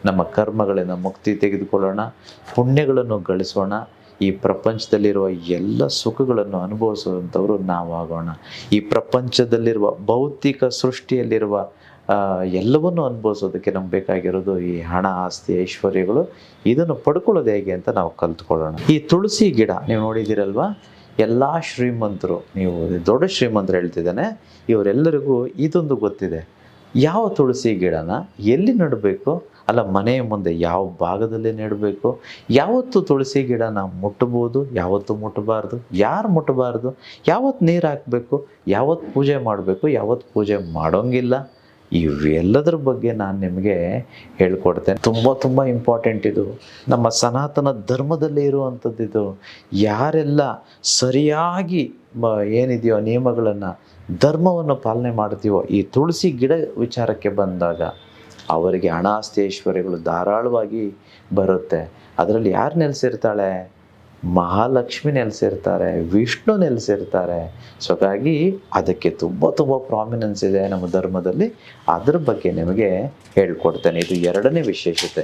ನಮ್ಮ ಕರ್ಮಗಳಿಂದ ಮುಕ್ತಿ ತೆಗೆದುಕೊಳ್ಳೋಣ, ಪುಣ್ಯಗಳನ್ನು ಗಳಿಸೋಣ. ಈ ಪ್ರಪಂಚದಲ್ಲಿರುವ ಎಲ್ಲ ಸುಖಗಳನ್ನು ಅನುಭವಿಸುವಂಥವ್ರು ನಾವಾಗೋಣ. ಈ ಪ್ರಪಂಚದಲ್ಲಿರುವ ಭೌತಿಕ ಸೃಷ್ಟಿಯಲ್ಲಿರುವ ಎಲ್ಲವನ್ನೂ ಅನುಭವಿಸೋದಕ್ಕೆ ನಮ್ಗೆ ಬೇಕಾಗಿರೋದು ಈ ಹಣ, ಆಸ್ತಿ, ಐಶ್ವರ್ಯಗಳು. ಇದನ್ನು ಪಡ್ಕೊಳ್ಳೋದು ಹೇಗೆ ಅಂತ ನಾವು ಕಲ್ತ್ಕೊಳ್ಳೋಣ. ಈ ತುಳಸಿ ಗಿಡ ನೀವು ನೋಡಿದ್ದೀರಲ್ವಾ? ಎಲ್ಲ ಶ್ರೀಮಂತರು, ನೀವು ದೊಡ್ಡ ಶ್ರೀಮಂತರು ಹೇಳ್ತಿದ್ದಾನೆ, ಇವರೆಲ್ಲರಿಗೂ ಇದೊಂದು ಗೊತ್ತಿದೆ. ಯಾವ ತುಳಸಿ ಗಿಡನ ಎಲ್ಲಿ ನೆಡಬೇಕು, ಅಲ್ಲ ಮನೆಯ ಮುಂದೆ ಯಾವ ಭಾಗದಲ್ಲಿ ನೆಡಬೇಕು, ಯಾವತ್ತು ತುಳಸಿ ಗಿಡನ ಮುಟ್ಟಬೋದು, ಯಾವತ್ತು ಮುಟ್ಟಬಾರ್ದು, ಯಾರು ಮುಟ್ಟಬಾರ್ದು, ಯಾವತ್ತು ನೀರು ಹಾಕಬೇಕು, ಯಾವತ್ತು ಪೂಜೆ ಮಾಡಬೇಕು, ಯಾವತ್ತು ಪೂಜೆ ಮಾಡೋಂಗಿಲ್ಲ, ಇವೆಲ್ಲದರ ಬಗ್ಗೆ ನಾನು ನಿಮಗೆ ಹೇಳ್ಕೊಡ್ತೇನೆ. ತುಂಬ ಇಂಪಾರ್ಟೆಂಟ್ ಇದು. ನಮ್ಮ ಸನಾತನ ಧರ್ಮದಲ್ಲಿ ಇರುವಂಥದ್ದು ಇದು. ಯಾರೆಲ್ಲ ಸರಿಯಾಗಿ ಏನಿದೆಯೋ ನಿಯಮಗಳನ್ನು, ಧರ್ಮವನ್ನು ಪಾಲನೆ ಮಾಡ್ತೀವೋ, ಈ ತುಳಸಿ ಗಿಡ ವಿಚಾರಕ್ಕೆ ಬಂದಾಗ ಅವರಿಗೆ ಹಣ, ಆಸ್ತಿ, ಐಶ್ವರ್ಯಗಳು ಧಾರಾಳವಾಗಿ ಬರುತ್ತೆ. ಅದರಲ್ಲಿ ಯಾರು ನೆಲೆಸಿರ್ತಾಳೆ? ಮಹಾಲಕ್ಷ್ಮಿ ನೆಲೆಸಿರ್ತಾರೆ, ವಿಷ್ಣು ನೆಲೆಸಿರ್ತಾರೆ. ಸೊ ಹಾಗಾಗಿ ಅದಕ್ಕೆ ತುಂಬ ಪ್ರಾಮಿನೆನ್ಸ್ ಇದೆ ನಮ್ಮ ಧರ್ಮದಲ್ಲಿ. ಅದ್ರ ಬಗ್ಗೆ ನಿಮಗೆ ಹೇಳ್ಕೊಡ್ತೇನೆ. ಇದು ಎರಡನೇ ವಿಶೇಷತೆ.